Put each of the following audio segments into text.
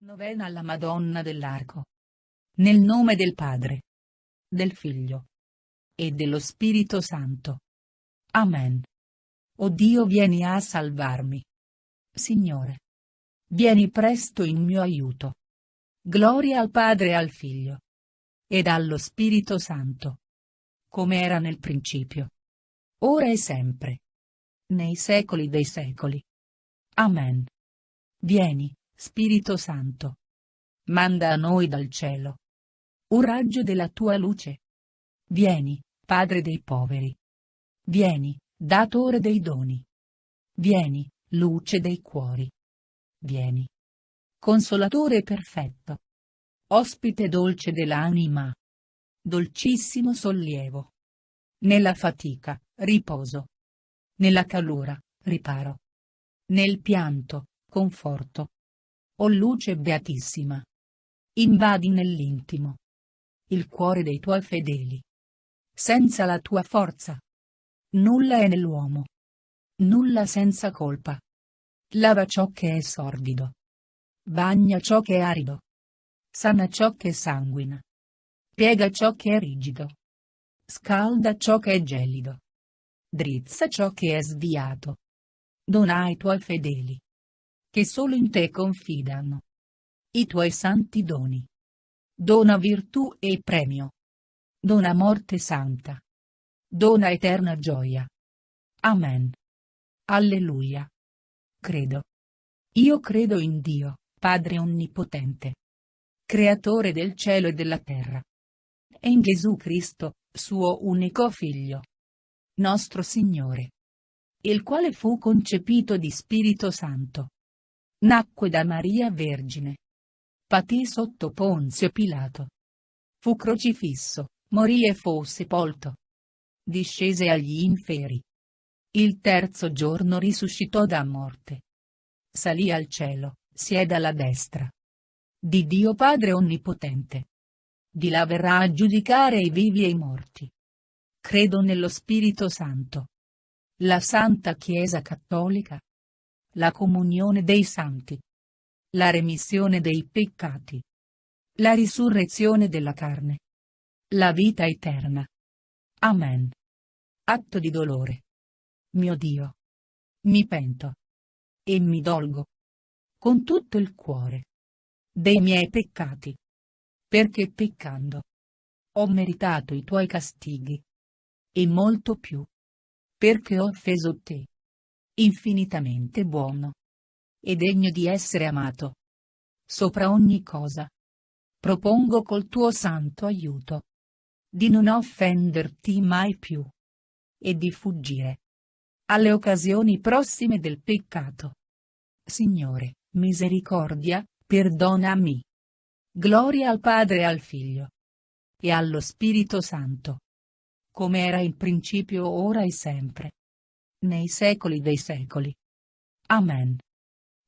Novena alla Madonna dell'Arco. Nel nome del Padre, del Figlio e dello Spirito Santo. Amen. O Dio, vieni a salvarmi. Signore, vieni presto in mio aiuto. Gloria al Padre e al Figlio ed allo Spirito Santo, come era nel principio, ora e sempre, nei secoli dei secoli. Amen. Vieni, Spirito Santo. Manda a noi dal cielo un raggio della tua luce. Vieni, Padre dei poveri. Vieni, Datore dei doni. Vieni, luce dei cuori. Vieni, Consolatore perfetto. Ospite dolce dell'anima. Dolcissimo sollievo. Nella fatica, riposo. Nella calura, riparo. Nel pianto, conforto. O luce beatissima. Invadi nell'intimo il cuore dei tuoi fedeli. Senza la tua forza nulla è nell'uomo. Nulla senza colpa. Lava ciò che è sordido. Bagna ciò che è arido. Sana ciò che sanguina. Piega ciò che è rigido. Scalda ciò che è gelido. Drizza ciò che è sviato. Dona ai tuoi fedeli, che solo in te confidano, i tuoi santi doni. Dona virtù e premio. Dona morte santa. Dona eterna gioia. Amen. Alleluia. Credo. Io credo in Dio, Padre Onnipotente, Creatore del cielo e della terra, e in Gesù Cristo, suo unico Figlio, nostro Signore, il quale fu concepito di Spirito Santo. Nacque da Maria Vergine. Patì sotto Ponzio Pilato. Fu crocifisso, morì e fu sepolto. Discese agli inferi. Il terzo giorno risuscitò da morte. Salì al cielo, siede alla destra di Dio Padre Onnipotente. Di là verrà a giudicare i vivi e i morti. Credo nello Spirito Santo, la Santa Chiesa Cattolica, la comunione dei santi, la remissione dei peccati, la risurrezione della carne, la vita eterna. Amen. Atto di dolore. Mio Dio, mi pento e mi dolgo con tutto il cuore dei miei peccati, perché peccando ho meritato i tuoi castighi, e molto più, perché ho offeso te, infinitamente buono e degno di essere amato sopra ogni cosa. Propongo col tuo santo aiuto di non offenderti mai più e di fuggire alle occasioni prossime del peccato. Signore, misericordia, perdonami. Gloria al Padre e al Figlio e allo Spirito Santo, come era in principio, ora e sempre, nei secoli dei secoli. Amen.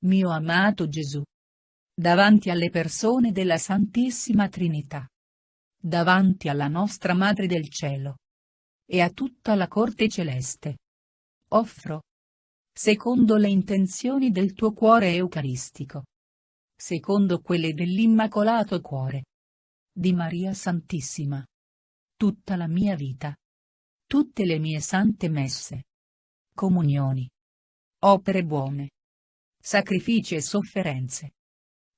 Mio amato Gesù, davanti alle persone della Santissima Trinità, davanti alla nostra Madre del Cielo e a tutta la corte celeste, offro, secondo le intenzioni del tuo cuore eucaristico, secondo quelle dell'Immacolato Cuore di Maria Santissima, tutta la mia vita, tutte le mie sante messe, comunioni, opere buone, sacrifici e sofferenze,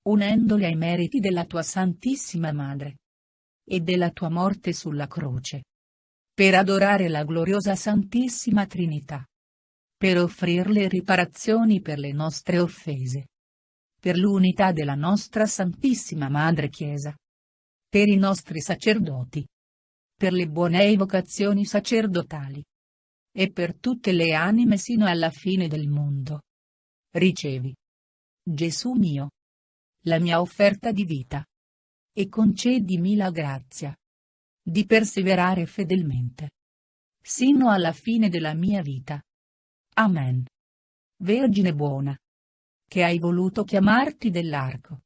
unendoli ai meriti della tua Santissima Madre e della tua morte sulla croce, per adorare la gloriosa Santissima Trinità, per offrirle riparazioni per le nostre offese, per l'unità della nostra Santissima Madre Chiesa, per i nostri sacerdoti, per le buone evocazioni sacerdotali e per tutte le anime sino alla fine del mondo. Ricevi, Gesù mio, la mia offerta di vita, e concedimi la grazia di perseverare fedelmente sino alla fine della mia vita. Amen. Vergine buona, che hai voluto chiamarti dell'arco,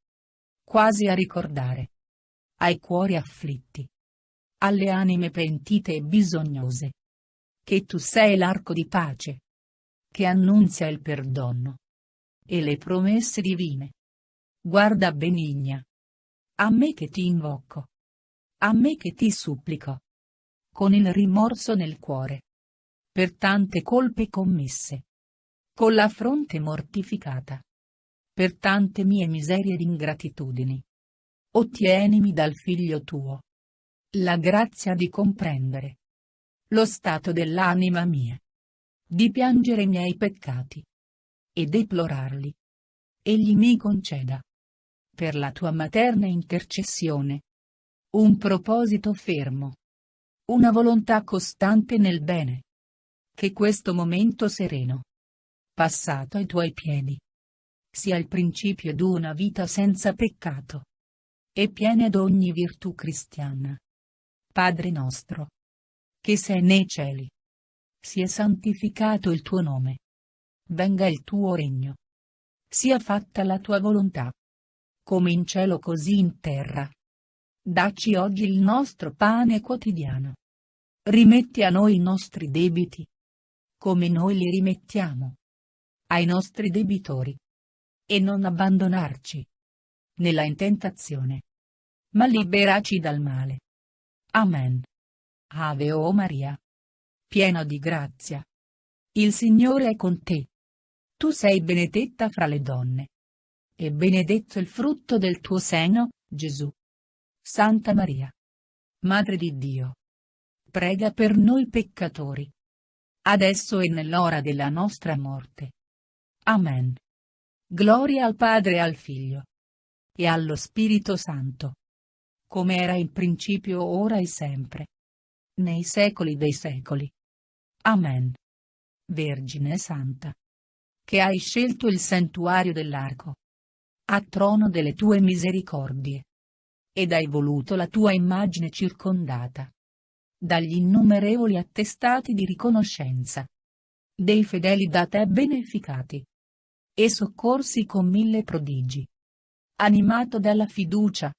quasi a ricordare ai cuori afflitti, alle anime pentite e bisognose, che tu sei l'arco di pace, che annunzia il perdono e le promesse divine. Guarda benigna. A me che ti invoco. A me che ti supplico. Con il rimorso nel cuore. Per tante colpe commesse. Con la fronte mortificata. Per tante mie miserie ed ingratitudini. Ottienimi dal Figlio tuo la grazia di comprendere lo stato dell'anima mia, di piangere i miei peccati e deplorarli. Egli mi conceda, per la tua materna intercessione, un proposito fermo, una volontà costante nel bene, che questo momento sereno, passato ai tuoi piedi, sia il principio d'una vita senza peccato e piena d'ogni virtù cristiana. Padre nostro, che sei nei cieli, sia santificato il tuo nome. Venga il tuo regno. Sia fatta la tua volontà, come in cielo così in terra. Dacci oggi il nostro pane quotidiano. Rimetti a noi i nostri debiti, come noi li rimettiamo ai nostri debitori. E non abbandonarci nella tentazione, ma liberaci dal male. Amen. Ave o Maria, piena di grazia. Il Signore è con te. Tu sei benedetta fra le donne. E benedetto il frutto del tuo seno, Gesù. Santa Maria, Madre di Dio, prega per noi peccatori, adesso e nell'ora della nostra morte. Amen. Gloria al Padre e al Figlio e allo Spirito Santo, come era in principio, ora e sempre, nei secoli dei secoli. Amen. Vergine Santa, che hai scelto il santuario dell'Arco, a trono delle tue misericordie, ed hai voluto la tua immagine circondata dagli innumerevoli attestati di riconoscenza dei fedeli da te beneficati e soccorsi con 1000 prodigi. Animato dalla fiducia,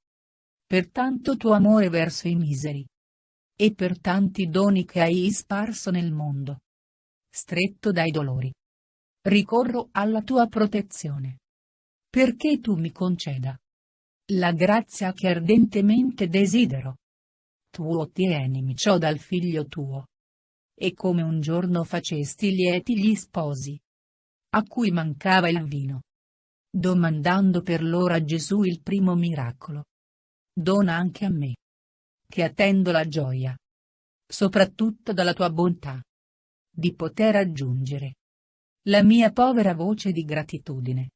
per tanto tuo amore verso i miseri, e per tanti doni che hai sparso nel mondo, stretto dai dolori, ricorro alla tua protezione, perché tu mi conceda la grazia che ardentemente desidero. Tu ottienimi ciò dal Figlio tuo, e come un giorno facesti lieti gli sposi, a cui mancava il vino, domandando per loro a Gesù il primo miracolo. Dona anche a me, che attendo la gioia, soprattutto dalla tua bontà, di poter aggiungere la mia povera voce di gratitudine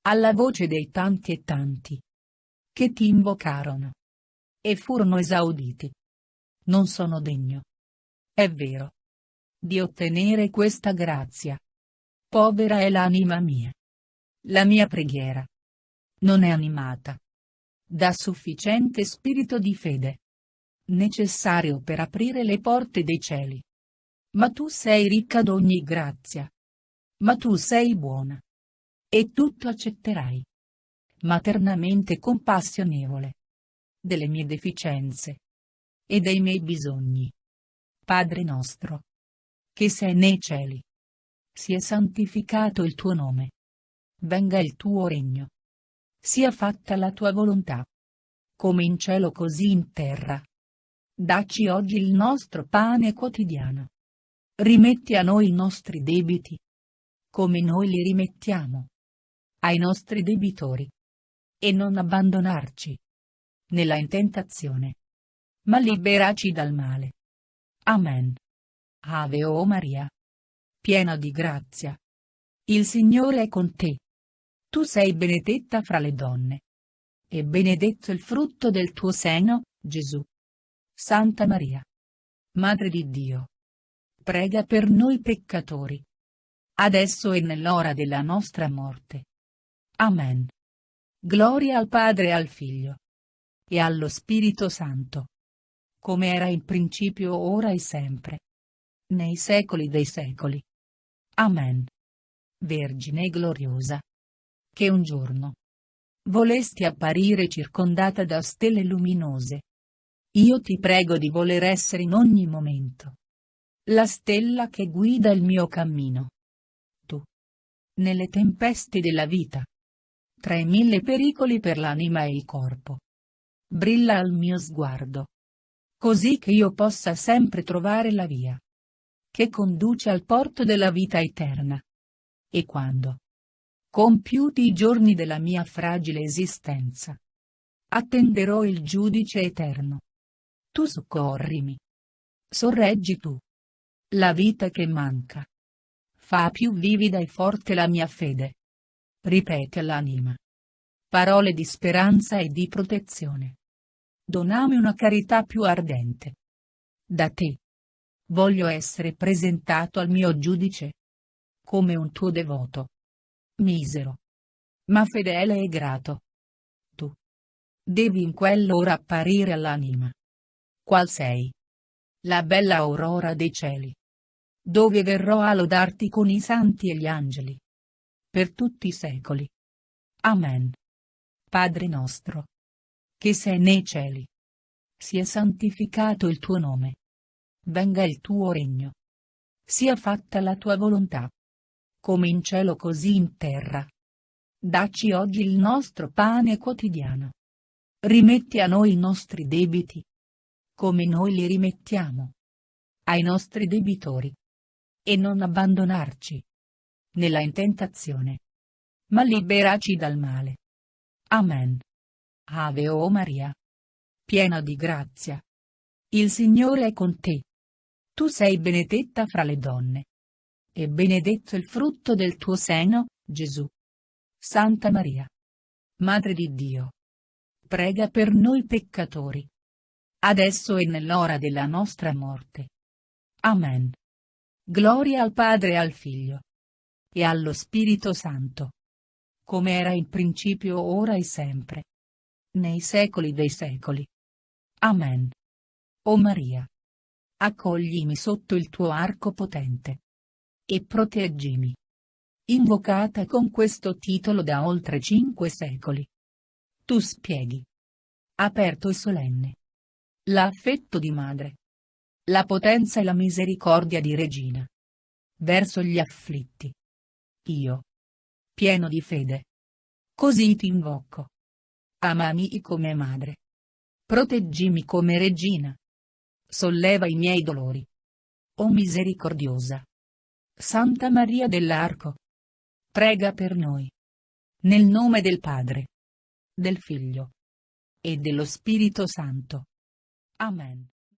alla voce dei tanti e tanti che ti invocarono e furono esauditi. Non sono degno, è vero, di ottenere questa grazia. Povera è l'anima mia. La mia preghiera non è animata da sufficiente spirito di fede, necessario per aprire le porte dei cieli. Ma tu sei ricca d'ogni grazia. Ma tu sei buona. E tutto accetterai. Maternamente compassionevole delle mie deficienze e dei miei bisogni. Padre nostro, che sei nei cieli, sia santificato il tuo nome. Venga il tuo regno. Sia fatta la tua volontà, come in cielo così in terra. Dacci oggi il nostro pane quotidiano. Rimetti a noi i nostri debiti, come noi li rimettiamo ai nostri debitori. E non abbandonarci nella tentazione, ma liberaci dal male. Amen. Ave o Maria, piena di grazia. Il Signore è con te. Tu sei benedetta fra le donne. E benedetto il frutto del tuo seno, Gesù. Santa Maria, Madre di Dio, prega per noi peccatori, adesso e nell'ora della nostra morte. Amen. Gloria al Padre e al Figlio e allo Spirito Santo, come era in principio, ora e sempre, nei secoli dei secoli. Amen. Vergine gloriosa, che un giorno volesti apparire circondata da stelle luminose, io ti prego di voler essere in ogni momento la stella che guida il mio cammino. Tu, nelle tempeste della vita, Tra i mille pericoli per l'anima e il corpo. Brilla al mio sguardo. Così che io possa sempre trovare la via che conduce al porto della vita eterna. E quando, compiuti i giorni della mia fragile esistenza, attenderò il giudice eterno, tu soccorrimi. Sorreggi tu la vita che manca. Fa più vivida e forte la mia fede. Ripete all'anima parole di speranza e di protezione. Donami una carità più ardente. Da te voglio essere presentato al mio giudice come un tuo devoto, misero, ma fedele e grato. Tu devi in quell'ora apparire all'anima. Qual sei? La bella aurora dei cieli, dove verrò a lodarti con i santi e gli angeli per tutti i secoli. Amen. Padre nostro, che sei nei cieli, sia santificato il tuo nome. Venga il tuo regno. Sia fatta la tua volontà, come in cielo così in terra. Dacci oggi il nostro pane quotidiano. Rimetti a noi i nostri debiti, come noi li rimettiamo ai nostri debitori. E non abbandonarci nella tentazione, ma liberaci dal male. Amen. Ave o Maria, piena di grazia, il Signore è con te. Tu sei benedetta fra le donne, e benedetto il frutto del tuo seno, Gesù. Santa Maria, Madre di Dio, prega per noi peccatori, adesso e nell'ora della nostra morte. Amen. Gloria al Padre e al Figlio, e allo Spirito Santo, come era in principio, ora e sempre, nei secoli dei secoli. Amen. O Maria, accoglimi sotto il tuo arco potente e proteggimi. Invocata con questo titolo da oltre 5 secoli. Tu spieghi, aperto e solenne, l'affetto di madre, la potenza e la misericordia di regina verso gli afflitti. Io, pieno di fede, così ti invoco. Amami come madre. Proteggimi come regina. Solleva i miei dolori. O misericordiosa Santa Maria dell'Arco, prega per noi. Nel nome del Padre, del Figlio e dello Spirito Santo. Amen.